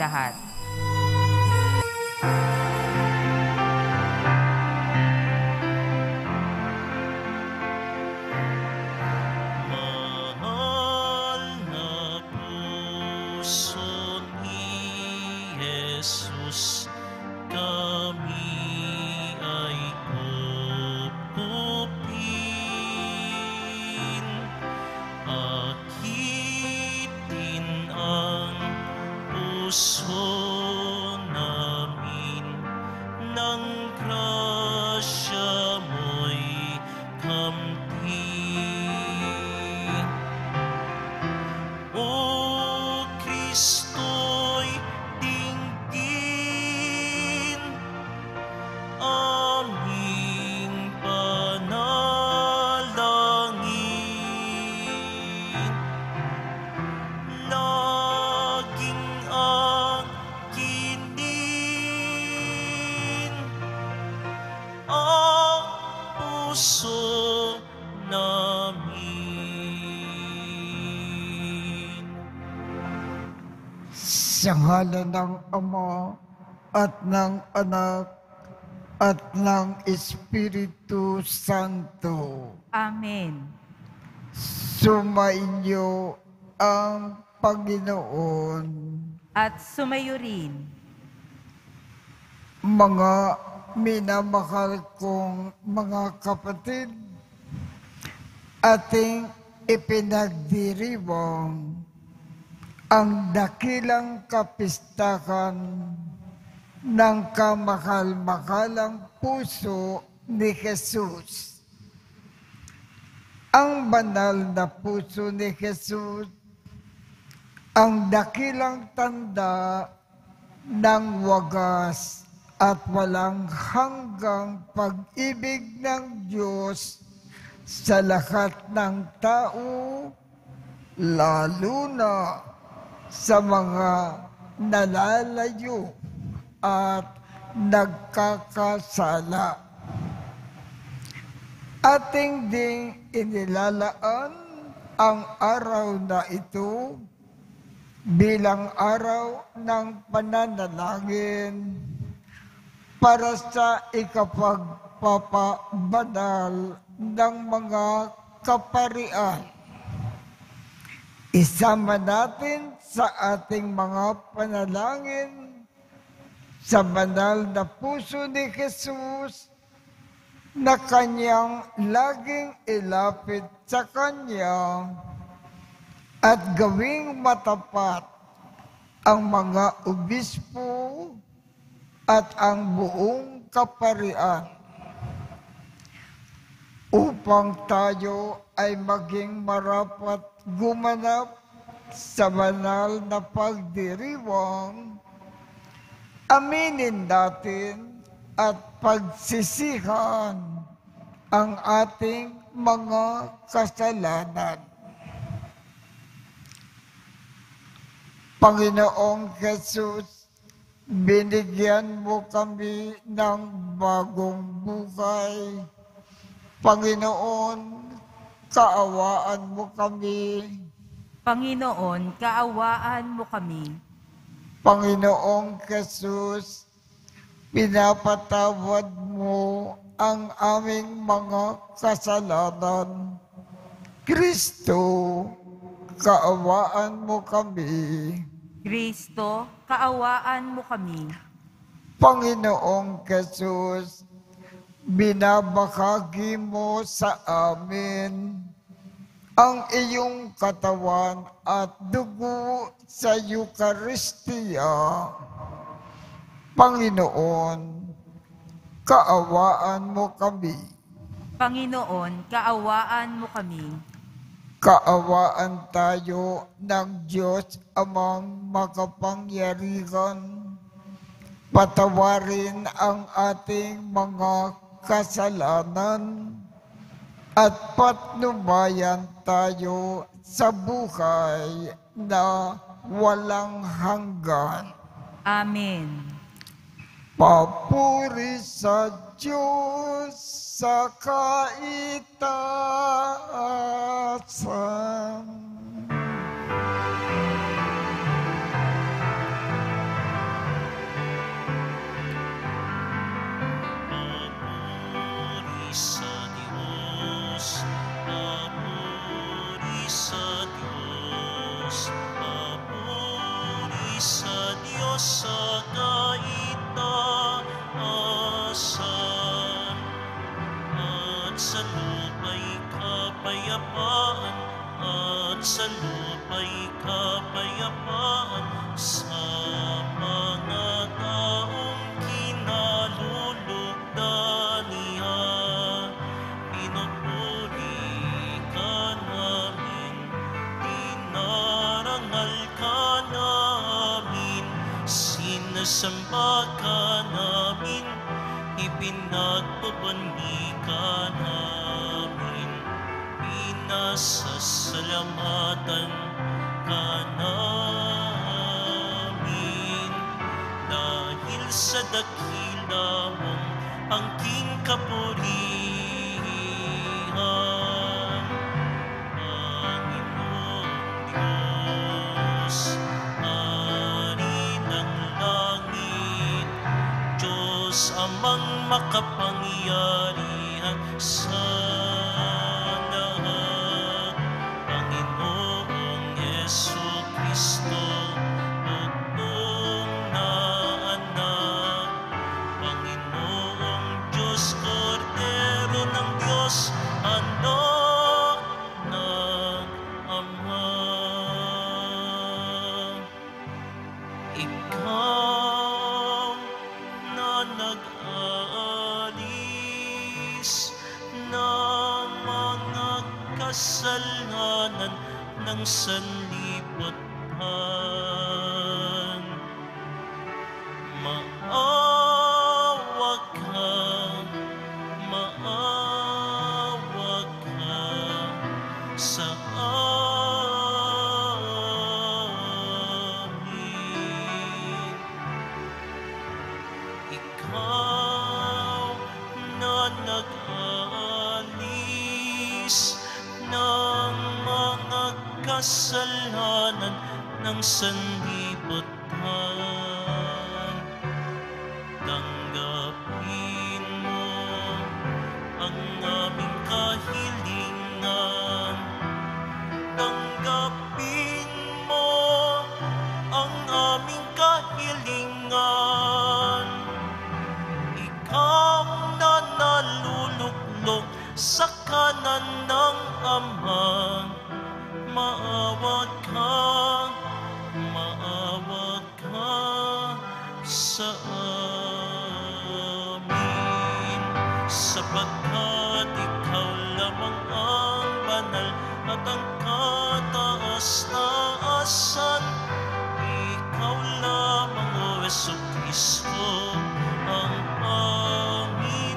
lahat. Mahal na puso ni Jesus, kami ay kupkupin. Akitin ang puso namin, ng grasya mo'y kamtin. O Kristo'y dinggin, aming panalangin. Laging akinin ang puso namin. Sa ngalan ng Ama at ng Anak at ng Espiritu Santo, Amen. sumainyo ang Panginoon. At sumayo rin. Mga minamahal kong mga kapatid, ating ipinagdiriwang ang dakilang kapistahan ng kamahal-mahalang puso ni Jesus. Ang banal na puso ni Jesus, ang dakilang tanda ng wagas at walang hanggang pag-ibig ng Diyos sa lahat ng tao, lalo na sa mga nalalayo at nagkakasala. Ating ding inilalaan ang araw na ito bilang araw ng pananalangin para sa ikapagpapabanal ng mga kaparian. Isama natin sa ating mga panalangin sa banal na puso ni Jesus na kanyang laging ilapit sa kanya at gawing matapat ang mga obispo at ang buong kaparian upang tayo ay maging marapat gumanap sa banal na pagdiriwang. Aminin natin at pagsisihan ang ating mga kasalanan. Panginoong Jesus, binigyan mo kami ng bagong buhay. Panginoon, kaawaan mo kami. Panginoon, kaawaan mo kami. Panginoong Jesus, pinapatawad mo ang aming mga kasalanan. Kristo, kaawaan mo kami. Kristo, kaawaan mo kami. Panginoong Jesus, binabahagi mo sa amin ang iyong katawan at dugo sa Eucharistia. Panginoon, kaawaan mo kami. Panginoon, kaawaan mo kami. Kaawaan tayo ng Diyos Amang makapangyarihan. Patawarin ang ating mga kasalanan at patnubayan tayo sa buhay na walang hanggan. Amen. Papuri sa Diyos sa kaitaasan. sa kaitaasan, at sa lupa'y kapayapaan, at sa lupa'y kapayapaan sa mga taong kinalulugdan niya. Pinupuri ka namin, dinarangal ka namin, sinasamba ka namin, ipinagpapani ka namin, pinasasalamatan ka namin, dahil sa dakila mong angking kapurihan. Panginoong Diyos, Hari ng langit, Diyos amang makapangyarihan sa lahat, Panginoong Jesucristo, bugtong na anak, Panginoong Diyos, Kordero ng Diyos, anak ng Ama. Ikaw na nag-aalis ng mga kasalanan ng sanlibutan. Maawa ka, maawa ka sa amin. Ikaw na nag-aalis ng mga kasalanan ng sanlibutan. Tanggapin mo ang aming kahilingan. Tanggapin mo ang aming kahilingan. Ikaw na naluluklok sa kanan ng Ama, maawa ka sa amin, sapagkat ikaw lamang ang banal at ang kataas-taasan. Ikaw lamang, O Jesucristo, ang Panginoon,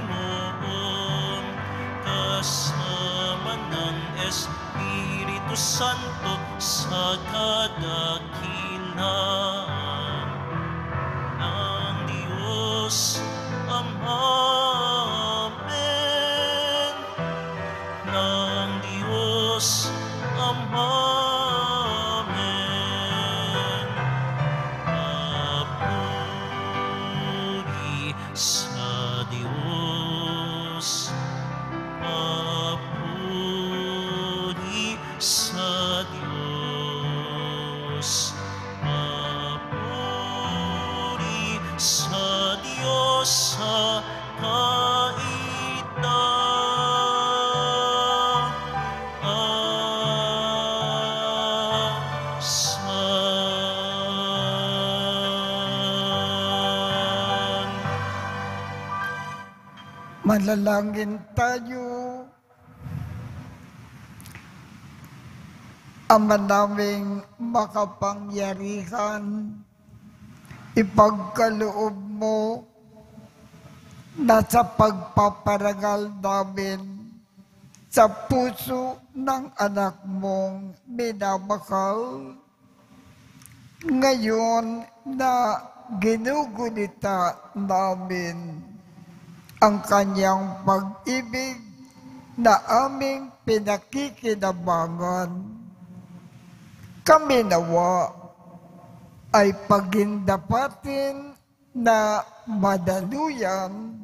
kasama ng Espiritu Santo sa kadakilaan ng Diyos Ama. Amen. Ng Diyos Ama. Amen. Papuri sa Diyos. Papuri sa Diyos. Papuri sa Diyos sa kaitaasan. Manalangin tayo. Ama naming makapangyarihan, ipagkaloob mo na sa pagpaparangal namin sa puso ng anak mong minamahal, ngayon na ginugunita namin ang kanyang pag-ibig na aming pinakikinabangan, kami nawa ay pagindapatin na madaluyan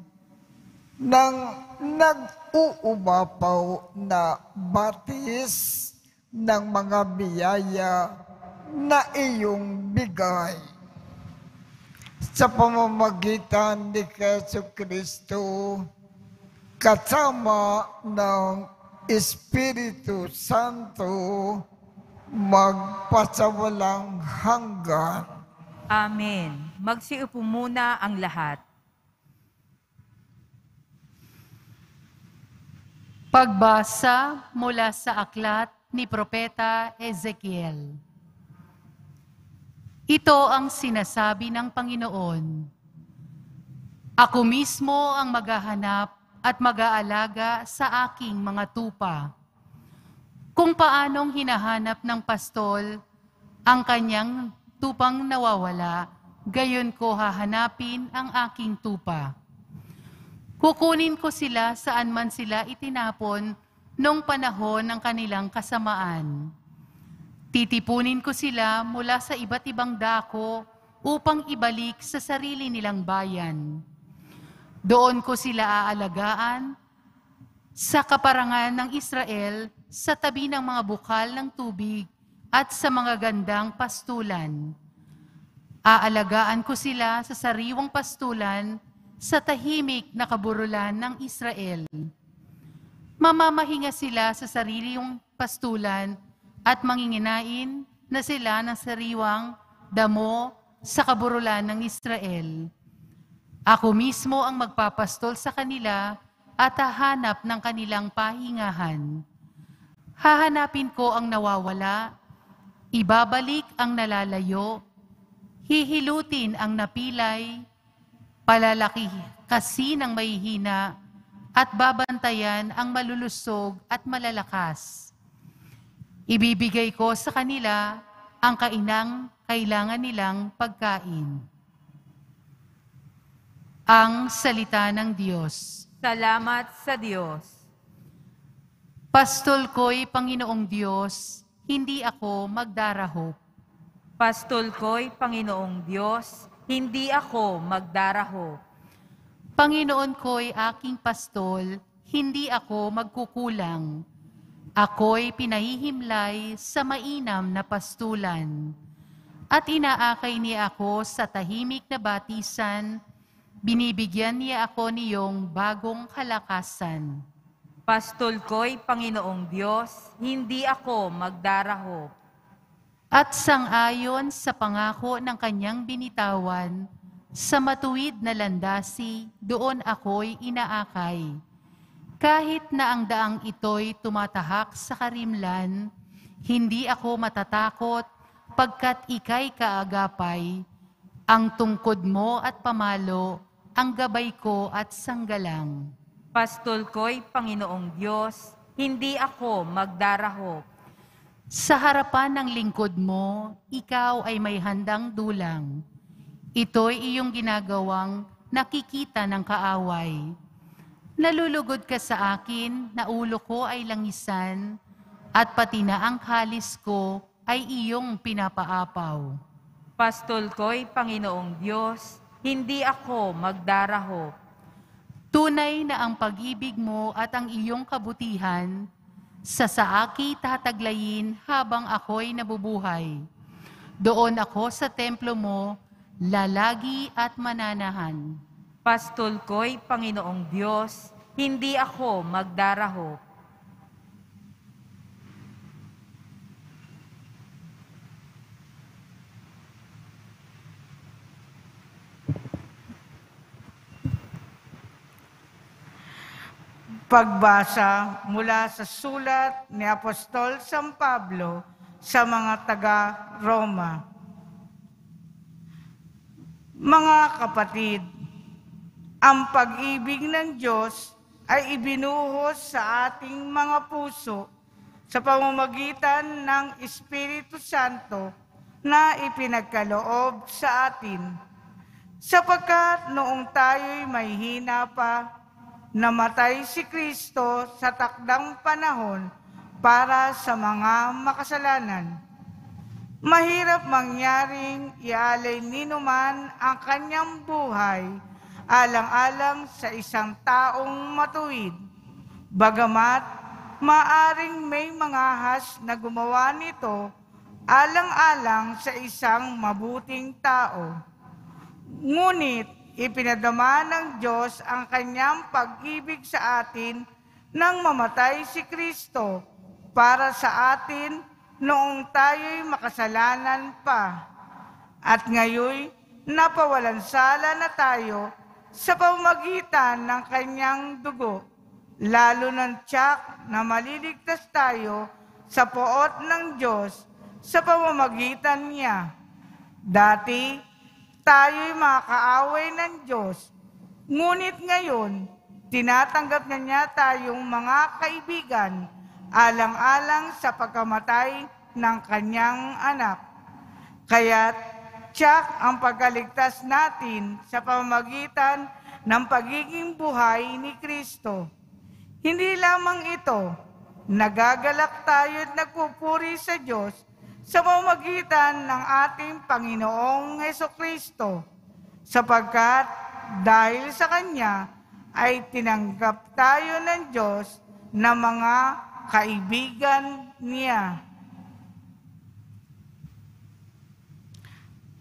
ng nag-uumapaw na batis ng mga biyaya na iyong bigay. sa pamamagitan ni Jesucristo kasama ng Espiritu Santo magpasawalang hanggan. Amen. Magsiupo muna ang lahat. Pagbasa mula sa aklat ni Propeta Ezekiel. Ito ang sinasabi ng Panginoon. Ako mismo ang maghahanap at mag-aalaga sa aking mga tupa. Kung paanong hinahanap ng pastol ang kanyang tupang nawawala, gayon ko hahanapin ang aking tupa. Kukunin ko sila saan man sila itinapon nung panahon ng kanilang kasamaan. Titipunin ko sila mula sa iba't ibang dako upang ibalik sa sarili nilang bayan. Doon ko sila aalagaan sa kaparangan ng Israel sa tabi ng mga bukal ng tubig at sa mga gandang pastulan. Aalagaan ko sila sa sariwang pastulan sa tahimik na kaburulan ng Israel. Mamamahinga sila sa sariling pastulan at manginginain na sila ng sariwang damo sa kaburulan ng Israel. Ako mismo ang magpapastol sa kanila at hahanap ng kanilang pahingahan. Hahanapin ko ang nawawala, ibabalik ang nalalayo, hihilutin ang napilay, palalaki kasi ng mahihina, at babantayan ang malulusog at malalakas. Ibibigay ko sa kanila ang kailangan nilang pagkain. Ang salita ng Diyos. Salamat sa Diyos. Pastol ko'y Panginoong Diyos, hindi ako magdarahop. Pastol ko'y Panginoong Diyos, hindi ako magdaraho. Panginoon ko'y aking pastol, hindi ako magkukulang. Ako'y pinahihimlay sa mainam na pastulan. At inaakay niya ako sa tahimik na batisan, binibigyan niya ako niyong bagong kalakasan. Pastol ko'y Panginoong Diyos, hindi ako magdaraho. At sang-ayon sa pangako ng kanyang binitawan, sa matuwid na landasi, doon ako'y inaakay. Kahit na ang daang ito'y tumatahak sa karimlan, hindi ako matatakot pagkat ika'y kaagapay. Ang tungkod mo at pamalo, ang gabay ko at sanggalang. Pastol ko'y Panginoong Diyos, hindi ako magdaraho. Sa harapan ng lingkod mo, ikaw ay may handang dulang. Ito'y iyong ginagawang nakikita ng kaaway. Nalulugod ka sa akin na ulo ko ay langisan, at pati na ang kalis ko ay iyong pinapaapaw. Pastol ko'y Panginoong Diyos, hindi ako magdaraho. Tunay na ang pag-ibig mo at ang iyong kabutihan, sa saaki tataglayin habang ako'y nabubuhay. Doon ako sa templo mo, lalagi at mananahan. Pastol ko'y Panginoong Diyos, hindi ako magdaraho. Pagbasa mula sa sulat ni Apostol San Pablo sa mga taga-Roma. Mga kapatid, ang pag-ibig ng Diyos ay ibinuhos sa ating mga puso sa pamamagitan ng Espiritu Santo na ipinagkaloob sa atin. Sapagkat noong tayo'y may hina pa, namatay si Kristo sa takdang panahon para sa mga makasalanan. Mahirap mangyaring ialay ninuman ang kanyang buhay alang-alang sa isang taong matuwid. Bagamat maaring may mga ahas na gumawa nito alang-alang sa isang mabuting tao. Ngunit ipinadama ng Diyos ang kanyang pag-ibig sa atin nang mamatay si Kristo para sa atin noong tayo'y makasalanan pa. At ngayon, napawalan sala na tayo sa pamamagitan ng kanyang dugo, lalo ng tiyak na maliligtas tayo sa poot ng Diyos sa pamamagitan niya. Dati, tayo'y mga kaaway ng Diyos, ngunit ngayon, tinatanggap na niya tayong mga kaibigan, alang-alang sa pagkamatay ng kanyang anak. Kaya't tiyak ang pagkaligtas natin sa pamamagitan ng pagiging buhay ni Kristo. Hindi lamang ito, nagagalak tayo at nagpupuri sa Diyos sa pamamagitan ng ating Panginoong Hesukristo, sapagkat dahil sa Kanya ay tinanggap tayo ng Diyos na mga kaibigan niya.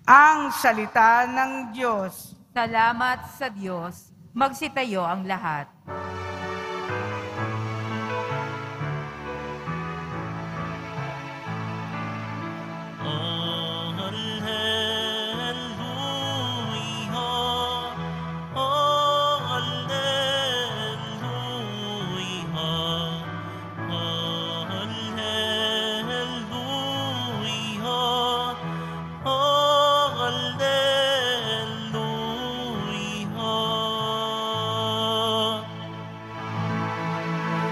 Ang salita ng Diyos. Salamat sa Diyos. Magsitayo ang lahat.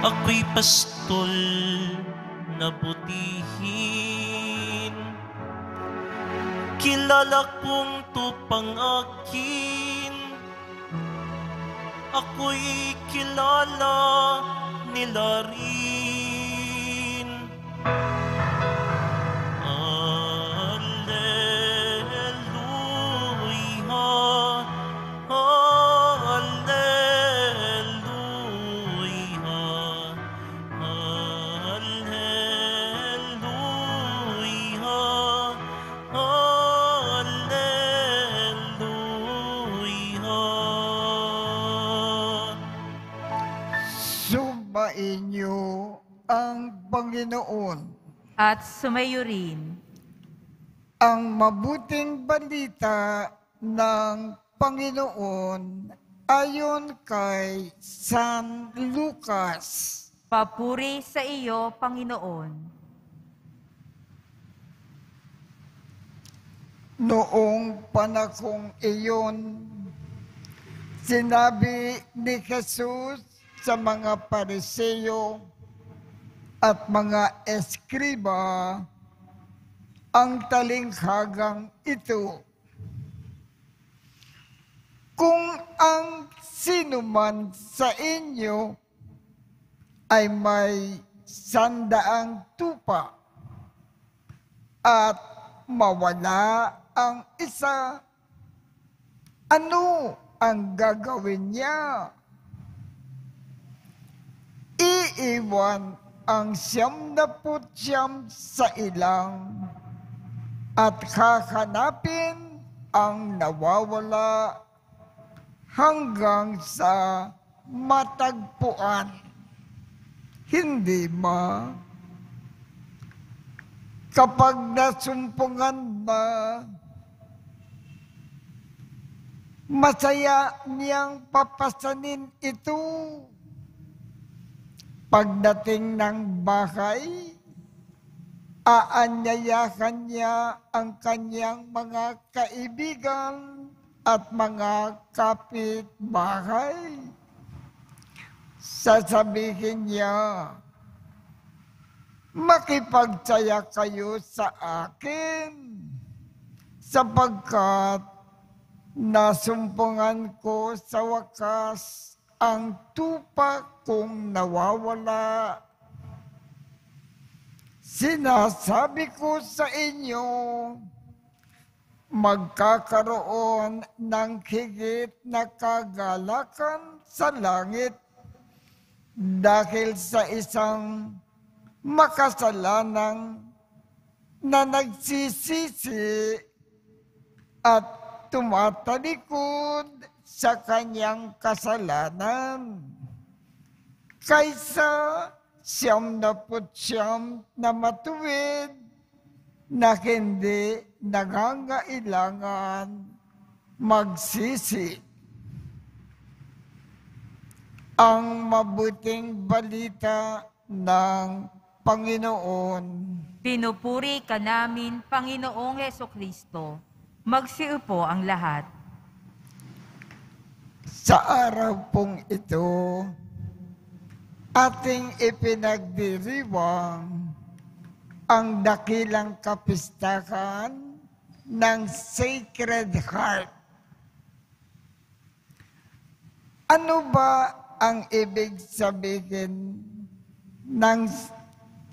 Ako'y pastol na butihin, kilala kong tupang akin. Ako'y kilala nila rin. Sumainyo ang Panginoon. At sumayo rin Ang mabuting balita ng Panginoon ayon kay San Lucas. papuri sa iyo, Panginoon. Noong panahong iyon, sinabi ni Jesus sa mga Pariseo at mga eskriba ang talinghagang ito. Kung ang sino man sa inyo ay may 100 tupa at mawala ang isa, ano ang gagawin niya? Iiwan ang 99 sa ilang at hahanapin ang nawawala hanggang sa matagpuan. Hindi ba? Kapag nasumpungan ba, masaya niyang papasanin ito. Pagdating ng bahay, aanyayahan niya ang kanyang mga kaibigan at mga kapitbahay. Sasabihin niya, makipagsaya kayo sa akin, sapagkat nasumpungan ko sa wakas ang tupa kong nawawala. Sinasabi ko sa inyo, magkakaroon ng higit na kagalakan sa langit dahil sa isang makasalanang na nagsisisi at tumatalikod sa kanyang kasalanan kaysa 99 na matuwid na hindi nangangailangan magsisi. Ang mabuting balita ng Panginoon. Pinupuri ka namin, Panginoong Hesukristo. Magsiupo ang lahat. Sa araw pong ito, ating ipinagdiriwang ang dakilang kapistahan ng Sacred Heart. Ano ba ang ibig sabihin ng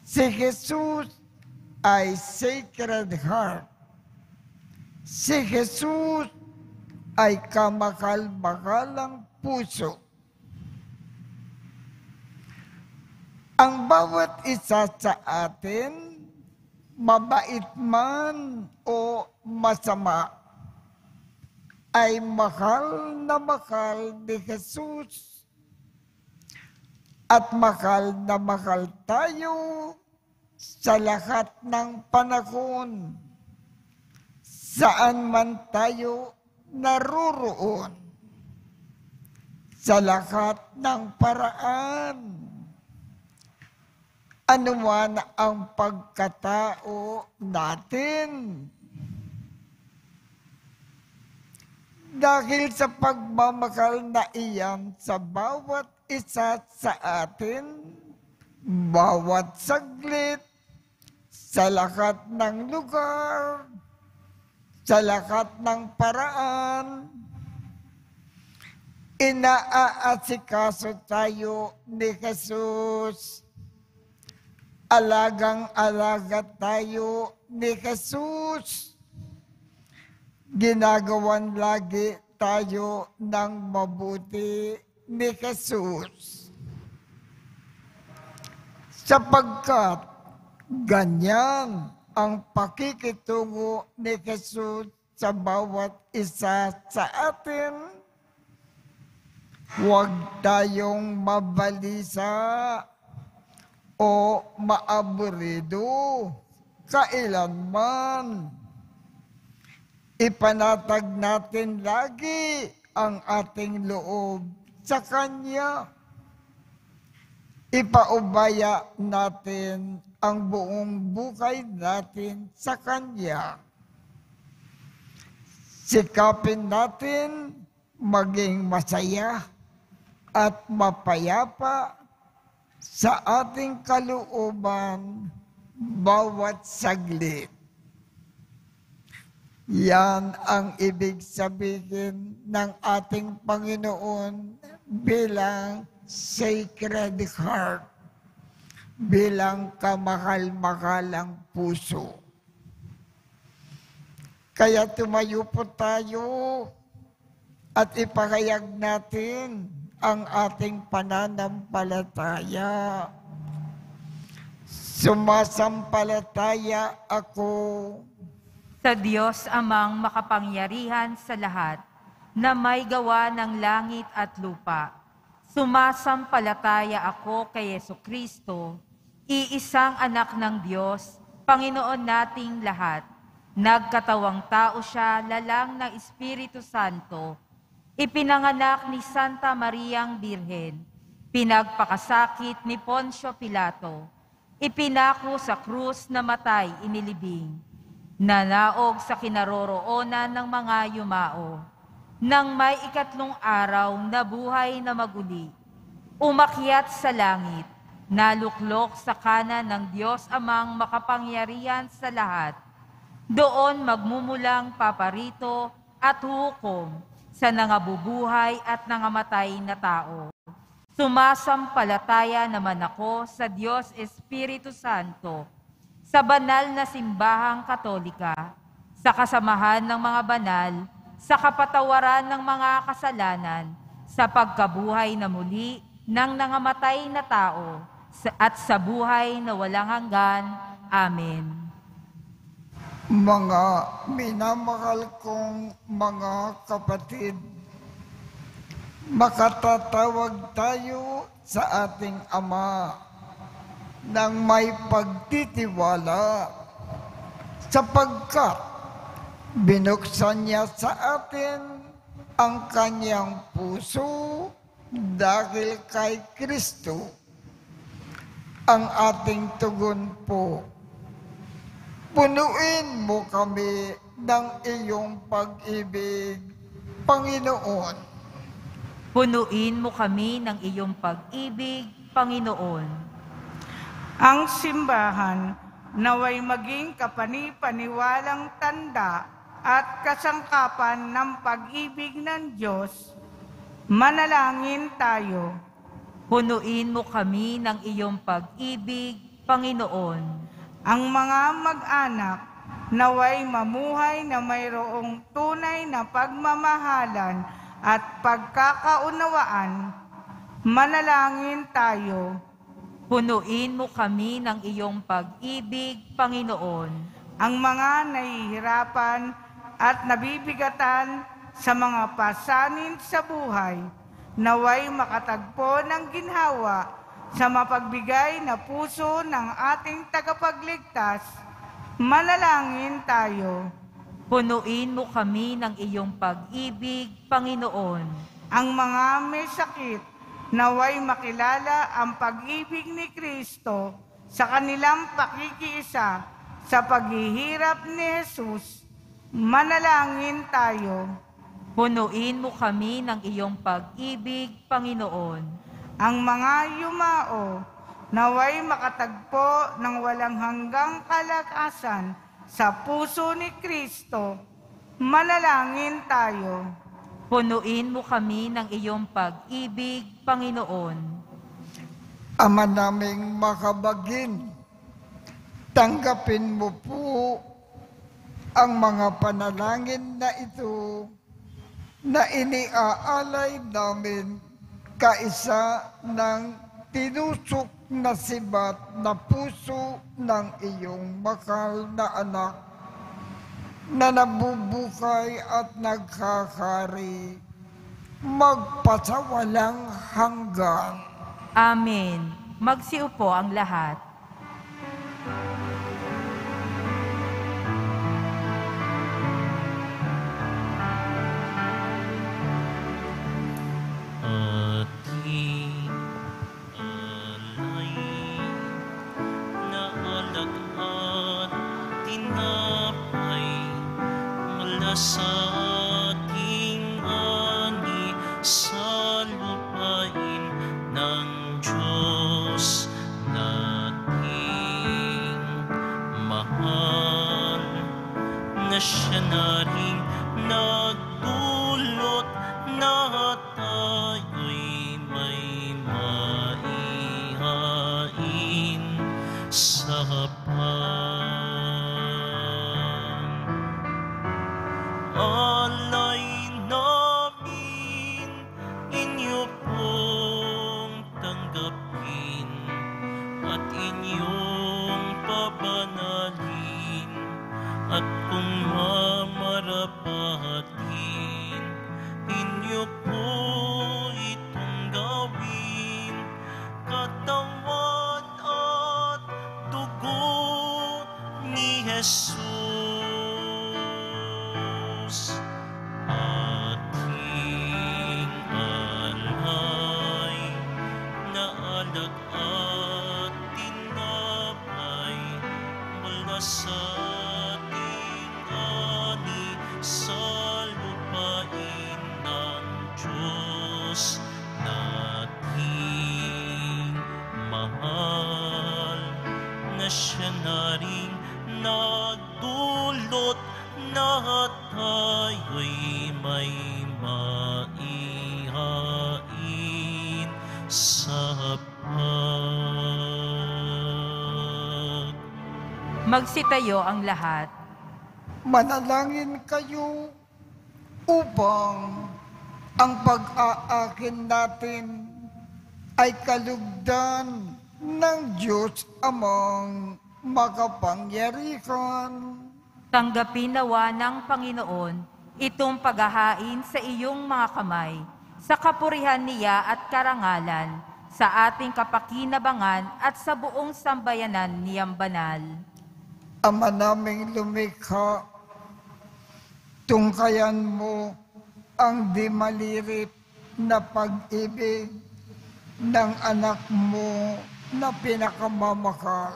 si Jesus ay Sacred Heart? Si Jesus ay kamakal-makalang puso. Ang bawat isa sa atin, mabait man o masama, ay mahal ni Jesus. At mahal na mahal tayo sa lahat ng panahon, saan man tayo naroroon, sa lahat ng paraan. Ano man ang pagkatao natin. Dahil sa pagmamahal na iyan sa bawat isa sa atin, bawat saglit, sa lahat ng lugar, sa lahat ng paraan, inaasikaso tayo ni Jesus. Alagang-alaga tayo ni Jesus. Ginagawan lagi tayo ng mabuti ni Jesus. Sapagkat ganyan ang pakikitungo ni Jesus sa bawat isa sa atin, huwag tayong mabalisa o maaburido kailanman. Ipanatag natin lagi ang ating loob sa Kanya. Ipaubaya natin ang buong buhay natin sa Kanya. Sikapin natin maging masaya at mapayapa sa ating kalooban bawat saglit. Yan ang ibig sabihin ng ating Panginoon bilang Sacred Heart, bilang kamahal-mahalang puso. Kaya tumayo po tayo at ipahayag natin ang ating pananampalataya. Sumasampalataya ako Sa Diyos Amang makapangyarihan sa lahat, na may gawa ng langit at lupa. Sumasampalataya ako kay Hesukristo, iisang anak ng Diyos, Panginoon nating lahat. Nagkatawang tao siya, lalang ng Espiritu Santo, ipinanganak ni Santa Mariang Birhen, pinagpakasakit ni Poncio Pilato, ipinako sa krus na matay inilibing, nanaog sa kinaroroonan ng mga yumao, nang may ikatlong araw na buhay na maguli, umakyat sa langit, naluklok sa kanan ng Diyos Amang makapangyarihan sa lahat, doon magmumulang paparito at hukom sa nangabubuhay at nangamatay na tao. Sumasampalataya naman ako sa Diyos Espiritu Santo, sa banal na simbahang Katolika, sa kasamahan ng mga banal, sa kapatawaran ng mga kasalanan, sa pagkabuhay na muli ng nangamatay na tao, at sa buhay na walang hanggan. Amen. Mga minamahal kong mga kapatid, makatatawag tayo sa ating Ama ng may pagtitiwala sapagkat binuksan niya sa atin ang kanyang puso dahil kay Kristo. Ang ating tugon po, punuin mo kami ng iyong pag-ibig, Panginoon. Punuin mo kami ng iyong pag-ibig, Panginoon. Ang simbahan naway maging kapani-paniwalang tanda at kasangkapan ng pag-ibig ng Diyos. Manalangin tayo. Punuin mo kami ng iyong pag-ibig, Panginoon. Ang mga mag-anak naway mamuhay na mayroong tunay na pagmamahalan at pagkakaunawaan. Manalangin tayo. Punuin mo kami ng iyong pag-ibig, Panginoon. Ang mga nahihirapan at nabibigatan sa mga pasanin sa buhay, naway makatagpo ng ginhawa sa mapagbigay na puso ng ating tagapagligtas. Manalangin tayo. Punuin mo kami ng iyong pag-ibig, Panginoon. Ang mga may sakit, naway makilala ang pag-ibig ni Kristo sa kanilang pakikiisa sa paghihirap ni Jesus. Manalangin tayo. Punuin mo kami ng iyong pag-ibig, Panginoon. Ang mga yumao, naway makatagpo ng walang hanggang kalakasan sa puso ni Kristo. Manalangin tayo. Punuin mo kami ng iyong pag-ibig, Panginoon. Ama naming makabagin, tanggapin mo po ang mga panalangin na ito na iniaalay namin kaisa ng tinusok na sibat na puso ng iyong mahal na anak na nabubuhay at nagkakari magpasawalang hanggan. Amen. Magsiupo ang lahat. Ating alay na alak at tinapay mula sa ating ani sa lupain ng Diyos nating mahal, na siya na rin nagdulot na tayo'y may maihain sa alay namin, inyo pong tanggapin at inyong pabanalin, at kung mamarapatin, inyo po itong gawin, katawan at dugo ni Jesus. Ating alay na alak at tinapay mula sa ating ani sa lupain ng Diyos nating mahal, na siya na rin nagdulot na tayo'y may maihain sa Magsitayo ang lahat. Manalangin kayo upang ang pag-aakin natin ay kalugdan ng Diyos Amang makapangyarihan Tanggapin nawa ng Panginoon itong paghahain sa iyong mga kamay, sa kapurihan niya at karangalan, sa ating kapakinabangan at sa buong sambayanan niyang banal. Ama naming lumikha, tungkayan mo ang di malirip na pag-ibig ng anak mo na pinakamamahal,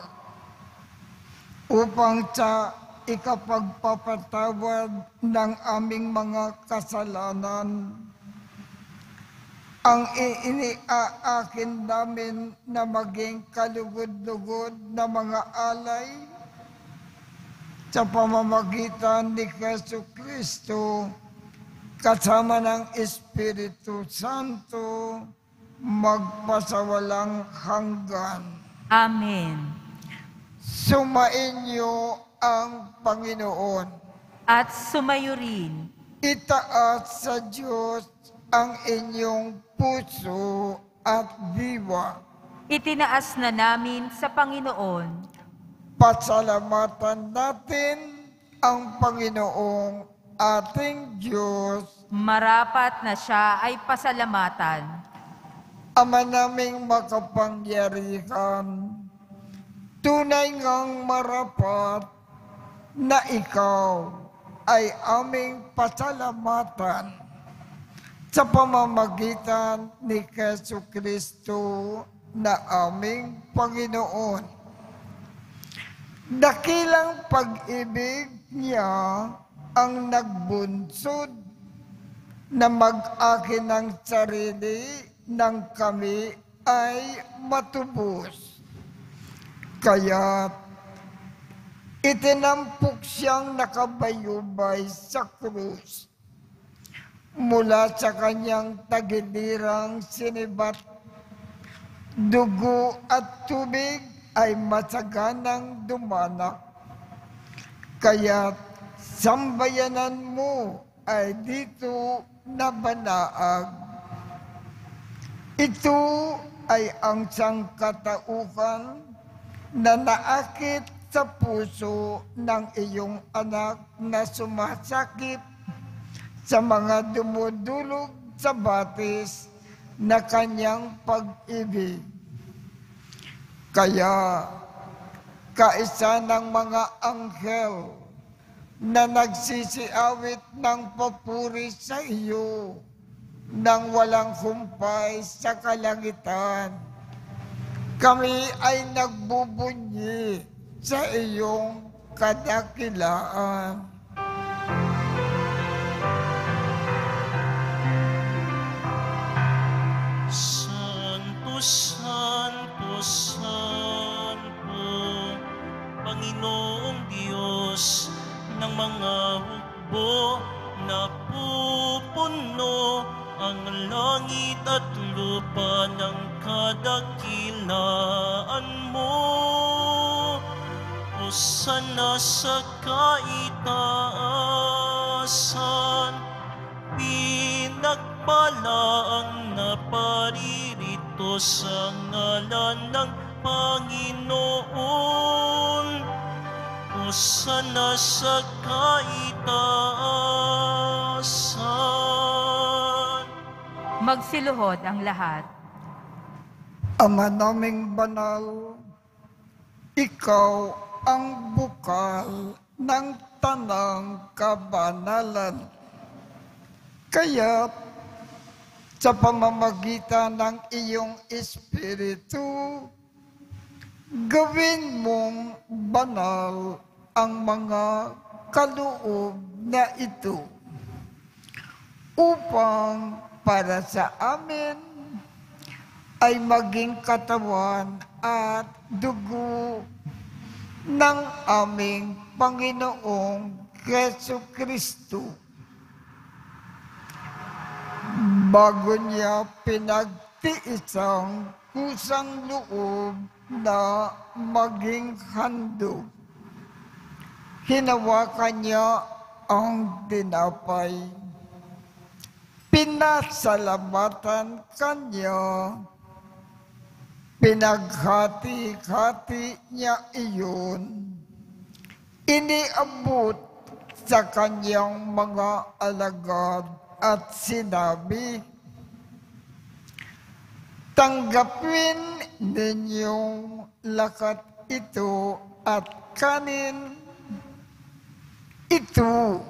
upang sa ikapagpapatawad ng aming mga kasalanan, ang iniaakin namin na maging kalugod-lugod na mga alay sa pamamagitan ni Jesucristo, kasama ng Espiritu Santo, magpasawalang hanggan. Amen. Sumainyo ang Panginoon. At sumayo rin. Itaas sa Diyos ang inyong puso at diwa. Itinaas na namin sa Panginoon. Pasalamatan natin ang Panginoong ating Diyos. Marapat na siya ay pasalamatan. Ama naming makapangyarihan, tunay ngang marapat na ikaw ay aming pasalamatan sa pamamagitan ni Jesucristo na aming Panginoon. Dakilang pag-ibig niya ang nagbunsod na mag-akin ng sarili nang kami ay matubos. Kaya itinampok siyang nakabayubay sa krus. Mula sa kanyang tagilirang sinibat, dugo at tubig ay masaganang dumanak. Kaya sambayanan mo ay dito nabanaag. Ito ay ang sangkatauhan na naakit sa puso ng iyong anak na sumasakit sa mga dumudulog sa batis na kanyang pag-ibig. Kaya, kaisa ng mga anghel na nagsisiawit ng papuri sa iyo nang walang humpay sa kalangitan, kami ay nagbubunyi sa iyong kadakilaan. Santo, Santo, Santo, Panginoong Diyos ng mga hukbo, napupuno ang langit at lupa ng kadakilaan mo. Hosana sa kaitaasan, pinagpala ang naparirito sa ngalan ng Panginoon. Hosana sa kaitaasan. Magsiluhod ang lahat. Ama naming banal, ikaw ang bukal ng tanang kabanalan. Kaya sa pamamagitan ng iyong Espiritu, gawin mong banal ang mga kaloob na ito, upang para sa amin ay maging katawan at dugo ng aming Panginoong Jesucristo. Bago niya pinagtiisang kusang loob na maging handog, hinawakan niya ang tinapay. Pinasalamatan kanya, pinaghati-hati niya iyon, iniabot sa kanyang mga alagad at sinabi, "Tanggapin ninyong lakat ito at kanin. Ito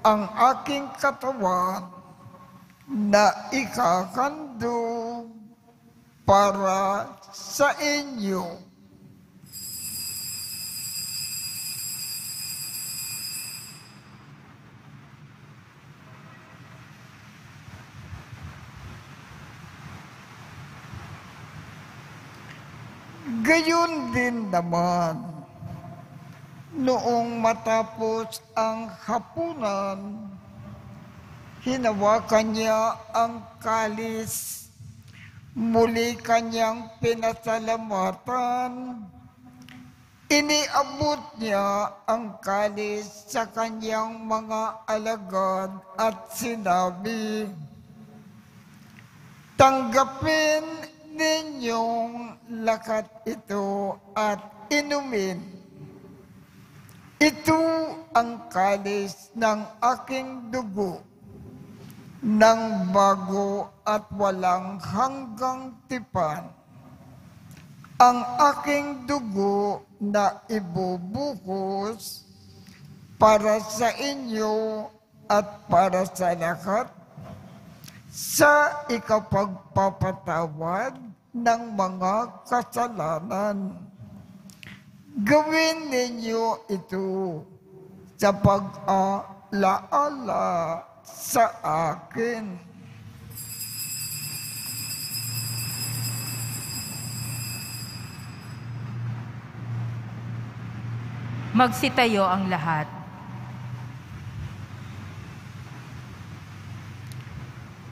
ang aking katawan na ikakandog para sa inyo." Gayon din naman, noong matapos ang hapunan, hinawakan niya ang kalis, muli kanyang pinasalamatan, iniabot niya ang kalis sa kanyang mga alagad at sinabi, "Tanggapin ninyong lakat ito at inumin. Ito ang kalis ng aking dugo, ng bago at walang hanggang tipan. Ang aking dugo na ibubuhos para sa inyo at para sa lahat sa ikapagpapatawad ng mga kasalanan. Gawin ninyo ito sa pag-alaala sa akin." Magsitayo ang lahat.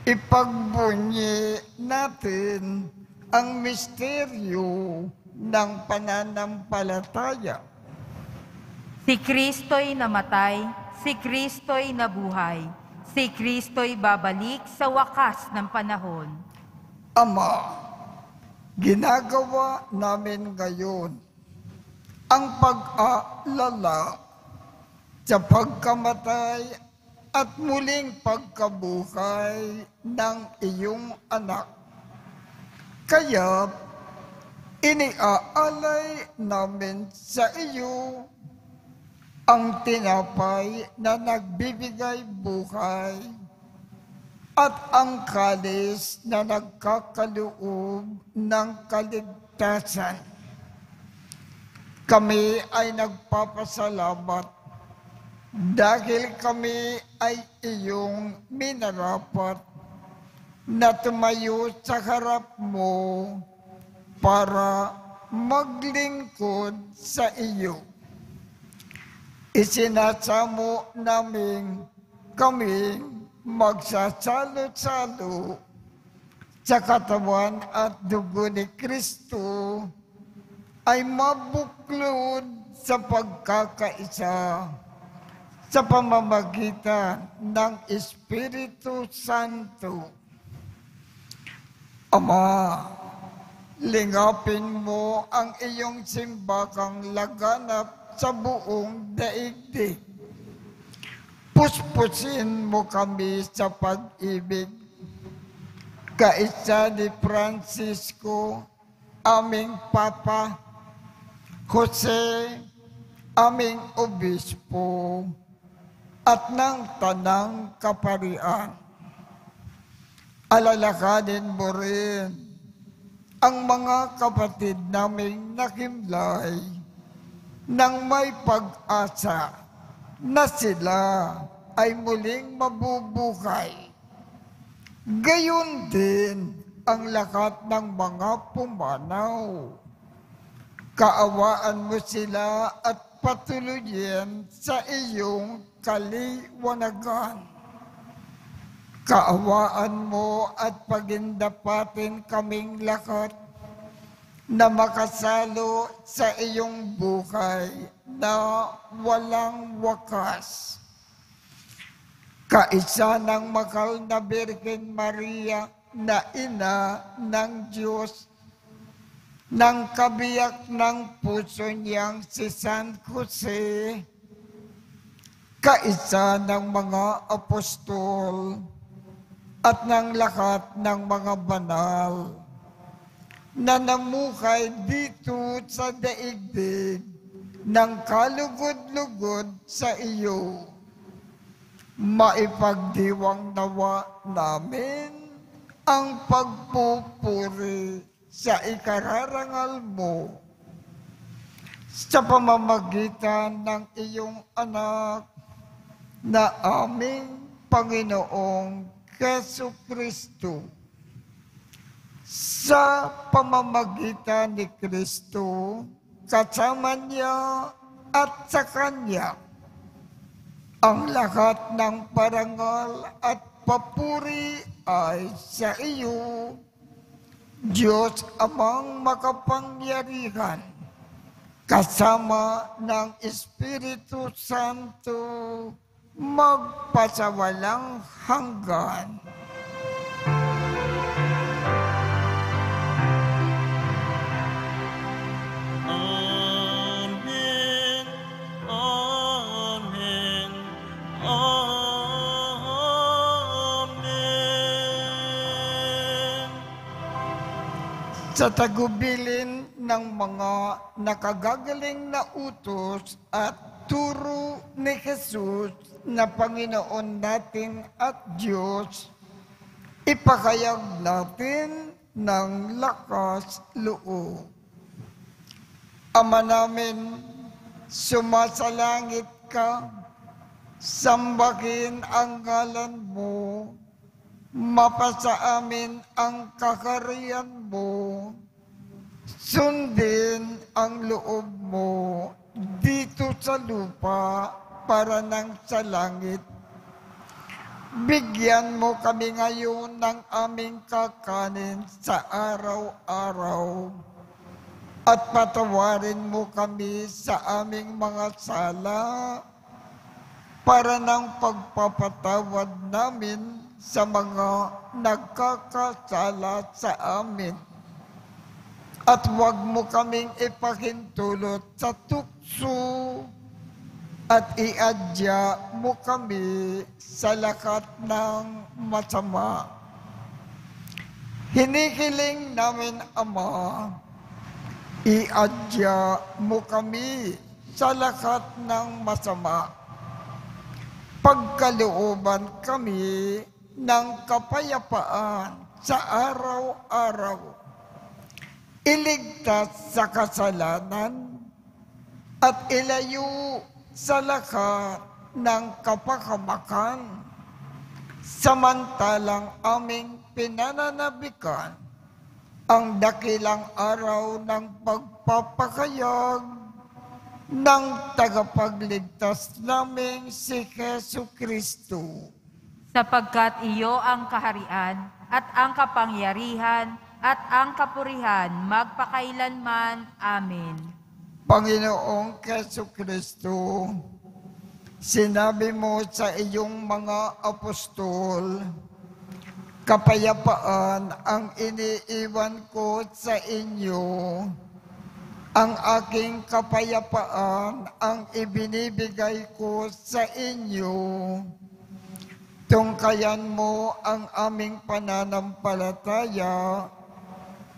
Ipagbunyi natin ang misteryo ng pananampalataya. Si Kristo'y namatay, si Kristo'y nabuhay, si Kristo'y babalik sa wakas ng panahon. Ama, ginagawa namin ngayon ang pag-aalala sa pagkamatay at muling pagkabuhay ng iyong anak. Kaya iniaalay namin sa iyo ang tinapay na nagbibigay buhay at ang kalis na nagkakaloob ng kaligtasan. Kami ay nagpapasalamat dahil kami ay iyong minarapat na tumayo sa harap mo para maglingkod sa iyo. Isinasamo namin kami magsasalo-salo sa katawan at dugo ni Kristo ay mabuklod sa pagkakaisa sa pamamagitan ng Espiritu Santo. Ama, lingapin mo ang iyong simbakang laganap sa buong daigdig. Puspusin mo kami sa pag-ibig. Kaisa ni Francisco, aming Papa, Jose, aming Obispo, at ng Tanang Kaparian. Alalakanin mo rin ang mga kapatid naming nakimlay nang may pag-asa na sila ay muling mabubuhay. Gayon din ang lahat ng mga pumanaw. Kaawaan mo sila at patuloyin sa iyong kaliwanagan. Kaawaan mo at pagindapatin kaming lahat na makasalo sa iyong buhay na walang wakas. Kaisa ng mahal na Birhen Maria na ina ng Diyos, ng kabiyak ng puso niyang si San Jose, kaisa ng mga apostol at ng lahat ng mga banal na namukay dito sa daigdig ng kalugod-lugod sa iyo. Maipagdiwang nawa namin ang pagpupuri sa ikararangal mo sa pamamagitan ng iyong anak na aming Panginoong Jesucristo. Sa pamamagitan ni Kristo, kasama niya at sa Kanya, ang lahat ng parangal at papuri ay sa iyo, Diyos Amang makapangyarihan, kasama ng Espiritu Santo, magpasawalang hanggan. Amen. Amen. Amen. Sa tagubilin ng mga nakagagaling na utos at turo ni Jesus na Panginoon natin at Diyos, ipakayag natin ng lakas loob. Ama namin, sumasalangit ka, sambahin ang ngalan mo, mapasa amin ang kaharian mo, sundin ang loob mo dito sa lupa para nang sa langit. Bigyan mo kami ngayon ng aming kakanin sa araw-araw at patawarin mo kami sa aming mga sala para ng pagpapatawad namin sa mga nagkakasala sa amin. At huwag mo kaming ipahintulot sa tukso at iadya mo kami sa lakat ng masama. Hinihiling namin, Ama, iadya mo kami sa lakat ng masama. Pagkalooban kami ng kapayapaan sa araw-araw. Iligtas sa kasalanan at ilayo sa lahat ng kapahamakan, samantalang aming pinananabikan ang dakilang araw ng pagpapakayag ng tagapagligtas naming si Jesucristo. Sapagkat iyo ang kaharian at ang kapangyarihan at ang kapurihan magpakailanman. Amen. Panginoong Jesucristo, sinabi mo sa iyong mga apostol, kapayapaan ang iniiwan ko sa inyo. Ang aking kapayapaan ang ibinibigay ko sa inyo. Tungkayan mo ang aming pananampalataya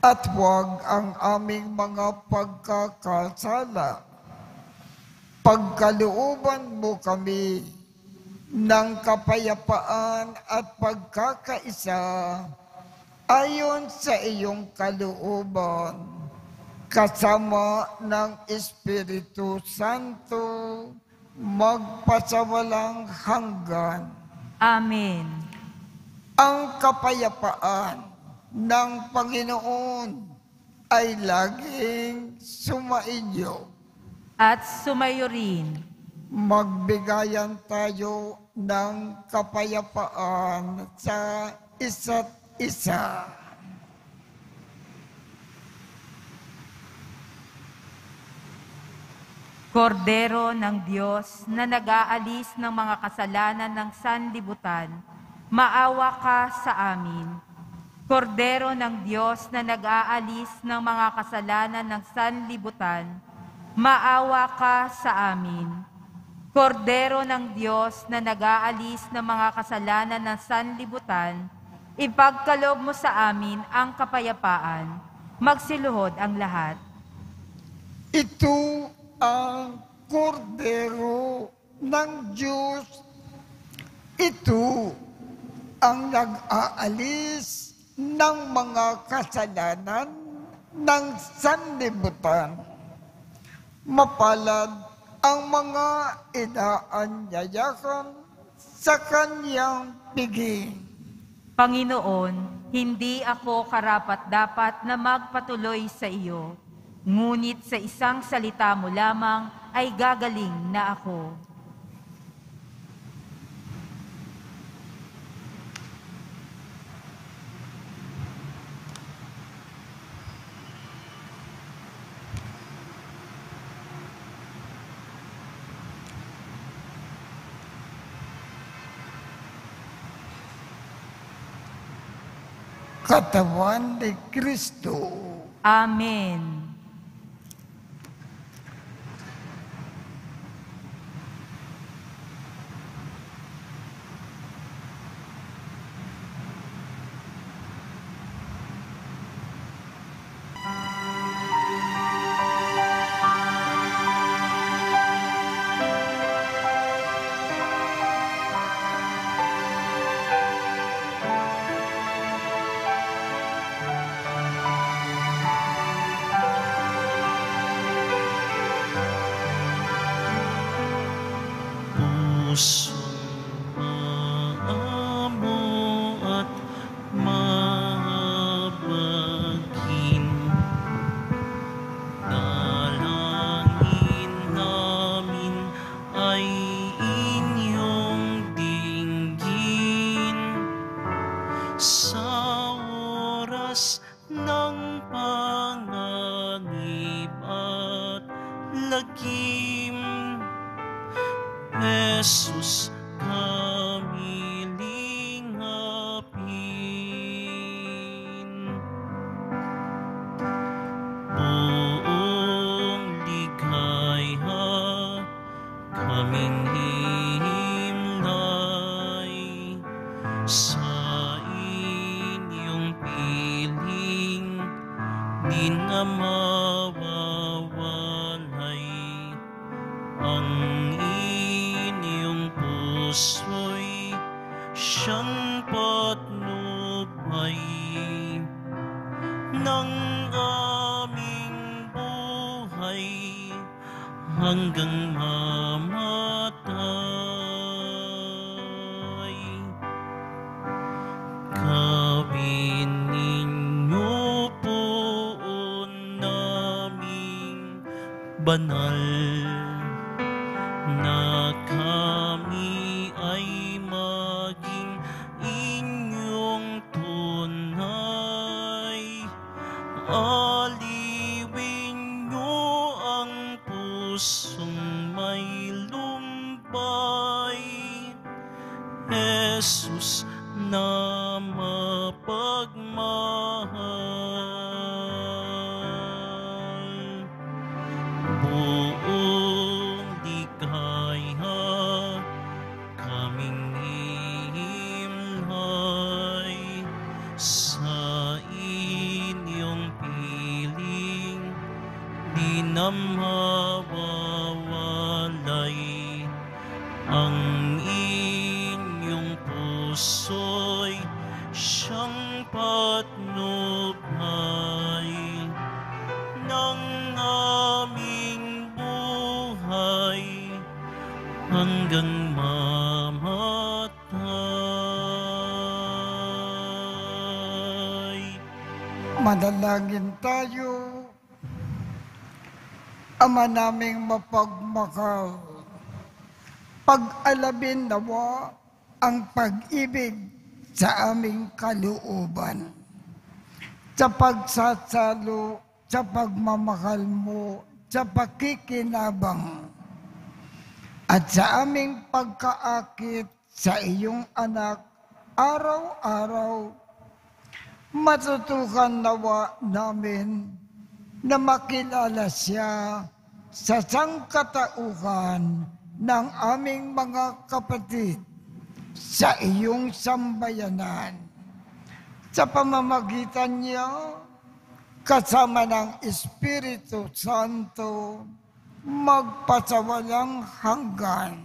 at huwag ang aming mga pagkakasala. Pagkalooban mo kami ng kapayapaan at pagkakaisa ayon sa iyong kalooban, kasama ng Espiritu Santo, magpasawalang hanggan. Amen. Ang kapayapaan ng Panginoon ay laging sumainyo. At sumayo rin. Magbigayan tayo ng kapayapaan sa isa't isa. Kordero ng Diyos na nag-aalis ng mga kasalanan ng sanlibutan, maawa ka sa amin. Kordero ng Diyos na nag-aalis ng mga kasalanan ng sanlibutan, maawa ka sa amin. Kordero ng Diyos na nag-aalis ng mga kasalanan ng sanlibutan, ipagkaloob mo sa amin ang kapayapaan. Magsiluhod ang lahat. Ito ang kordero ng Diyos. Ito ang nag-aalis ng mga kasalanan ng sanlibutan. Mapalad ang mga inaanyayahan sa kanyang piging. Panginoon, hindi ako karapat-dapat na magpatuloy sa iyo, ngunit sa isang salita mo lamang ay gagaling na ako. Katawan ni Kristo. Amen. Pusong maamo at mabagin, dalangin namin ay inyong dinggin sa oras ng panganib at lagim. Jesus, kami lingapin. Buong ligaya kaming himlay sa inyong piling, di na mawawalay ang puso'y siyang patnubay ng aming buhay hanggang mamatay. Gawin ninyo po naming banal na kami ay maging inyong tunay. Aliwin nyo ang pusong may lumbay. Jesus na mapagmahal. Buong ligaya kaming himlay sa inyong piling, di na mawawalay ang inyong puso'y siyang patnubay ng aming buhay hanggang mamatay. Manalangin tayo. Ama naming mapagmahal, pag-alabin nawa ang pag-ibig sa aming kalooban. Sa pagsasalo, sa pagmamahal mo, sa pakikinabang, at sa aming pagkaakit sa iyong anak, araw-araw, matutukan nawa namin na makilala siya sa sangkatauhan ng aming mga kapatid sa iyong sambayanan. Sa pamamagitan niya, kasama ng Espiritu Santo, magpasawalang hanggan.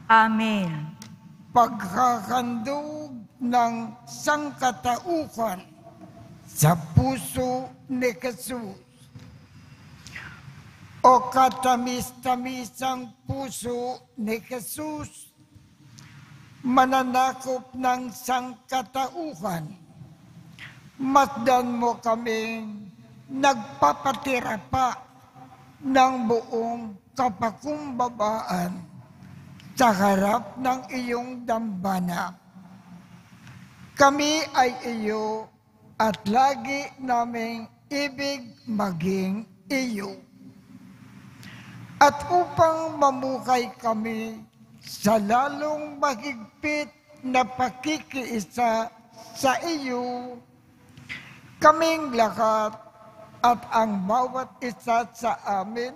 Amen. Pagkakandog ng sangkatauhan sa puso ni Jesus. O katamis-tamisang puso ni Jesus, mananakop ng sangkatauhan, masdan mo kaming nagpapatira pa ng buong kapakumbabaan sa harap ng iyong dambana. Kami ay iyo at lagi naming ibig maging iyo. At upang mamukay kami sa lalong mahigpit na pakikiisa sa iyo, kaming lahat at ang bawat isa sa amin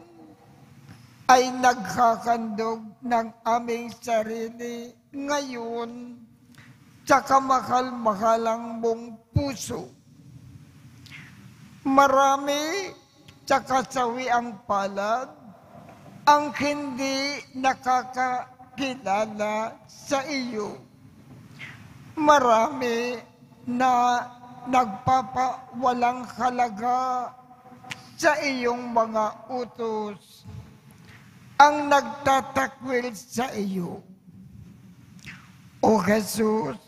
ay nagkakandog ng aming sarili ngayon sa kamahal-mahalang mong puso. Marami sa kasawiang palad ang hindi nakakakilala sa iyo. Marami na nagpapawalang halaga sa iyong mga utos ang nagtatakwil sa iyo. O Jesus,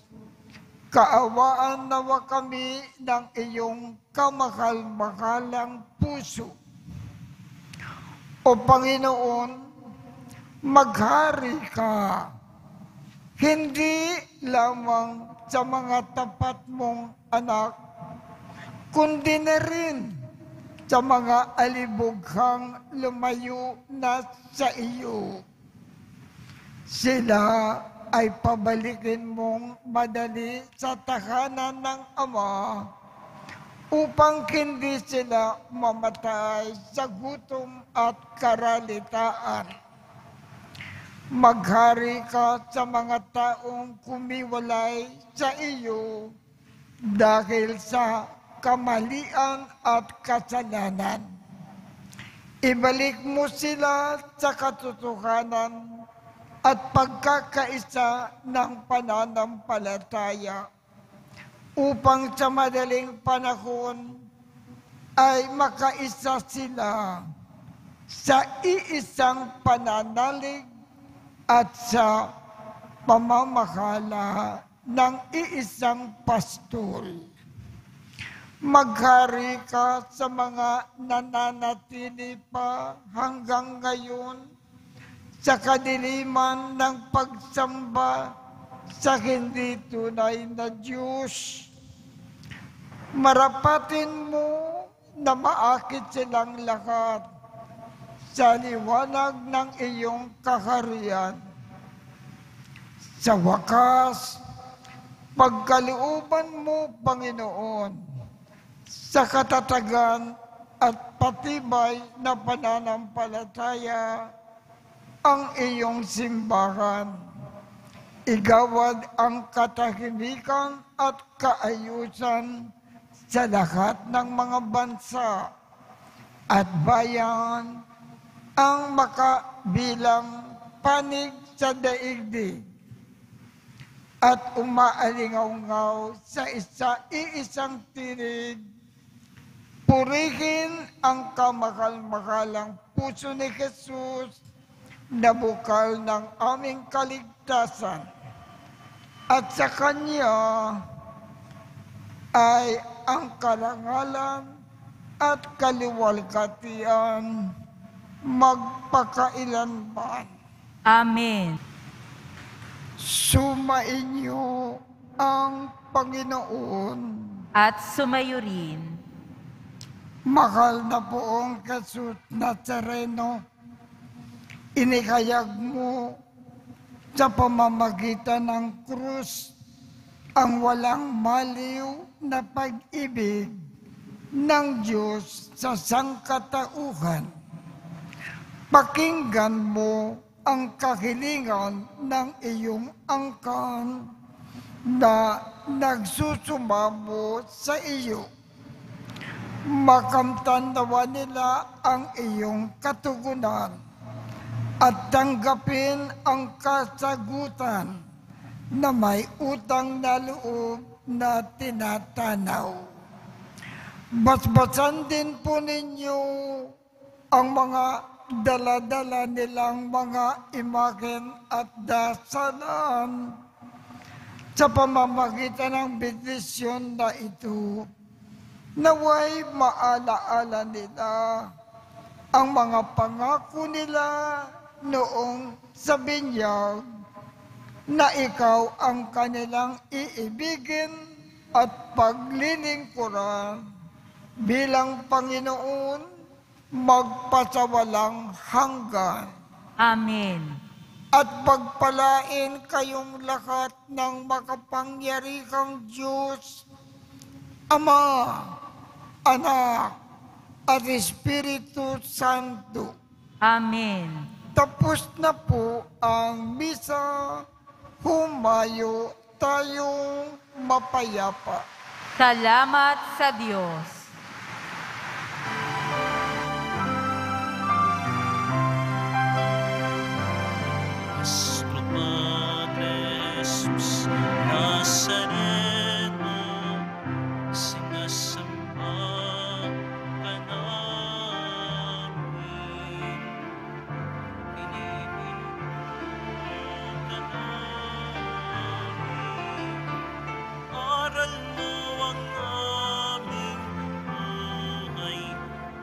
kaawaan nawa kami ng iyong kamahal-mahalang puso. O Panginoon, maghari ka, hindi lamang sa mga tapat mong anak, kundi na rin sa mga alibughang lumayo na sa iyo. Sila ay pabalikin mong madali sa tahanan ng Ama, upang hindi sila mamatay sa gutom at karalitaan. Maghari ka sa mga taong kumiwalay sa iyo dahil sa kamalian at kasalanan. Ibalik mo sila sa katotohanan at pagkakaisa ng pananampalataya, upang sa madaling panahon ay makaisa sila sa iisang pananalig at sa pamamahala ng iisang pastol. Maghari ka sa mga nananatili pa hanggang ngayon sa kadiliman ng pagsamba sa hindi tunay na Diyos. Marapatin mo na maakit silang lahat sa liwanag ng iyong kaharian. Sa wakas, pagkalooban mo, Panginoon, sa katatagan at patibay na pananampalataya ang iyong simbahan. Igawad ang katahimikan at kaayusan sa lahat ng mga bansa at bayan ang makabilang panig sa daigdig at umaalingaw-ngaw sa iisang tinig. Purihin ang kamahal-mahalang puso ni Jesus na bukal ng aming kaligtasan, at sa Kanya ay ang karangalan at kaliwalhatian magpakailanman. Amen. Sumainyo ang Panginoon. At sumayo rin. Mahal na poong Jesus Nazareno, inikayag mo sa pamamagitan ng krus ang walang maliw na pag-ibig ng Diyos sa sangkatauhan. Pakinggan mo ang kahilingan ng iyong angkan na nagsusumamo sa iyo. Makamtan nawa nila ang iyong katugunan at tanggapin ang kasagutan na may utang na loob na tinatanaw. Basbasan din po ninyo ang mga dala-dala nilang mga imagen at dasalan sa pamamagitan ng bendisyon na ito. Naway maalaala nila ang mga pangako nila noong sa binyag na ikaw ang kanilang iibigin at paglilingkuran bilang Panginoon magpasawalang hanggan. Amen. At pagpalain kayong lahat ng makapangyarihang Diyos, Ama, Anak, at Espiritu Santo. Amen. Tapos na po ang misa, humayo tayong mapayapa. Salamat sa Diyos. Nuestro Padre Jesus Nazareno, sinasamba ka namin. Pinipinto ka namin. Aral mo ang aming buhay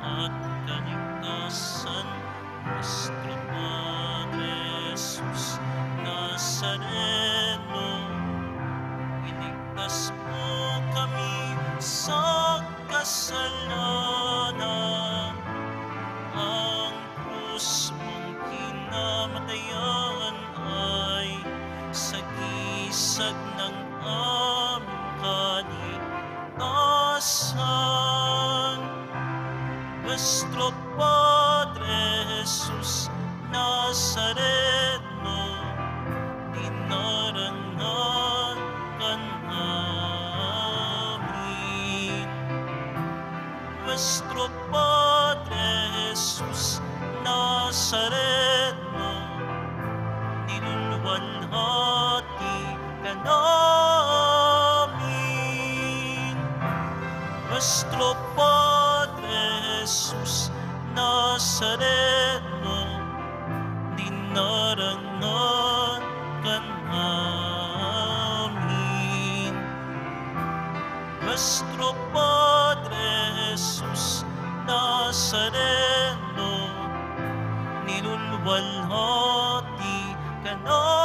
at kaligtasan. Nuestro Padre Jesus Nazareno, iligtas mo kami sa kasalanan. Ang krus mong kinamatayan ay sagisag ng aming kaligtasan. Nuestro Padre Jesus Nazareno, dinarangan ka namin. Nuestro Padre Jesus Nazareno, niluluwalhati ka namin. Nuestro Padre Jesus Nazareno, dinarangan ka namin. Nuestro Padre Jesus Nazareno, niluluwalhati ka namin.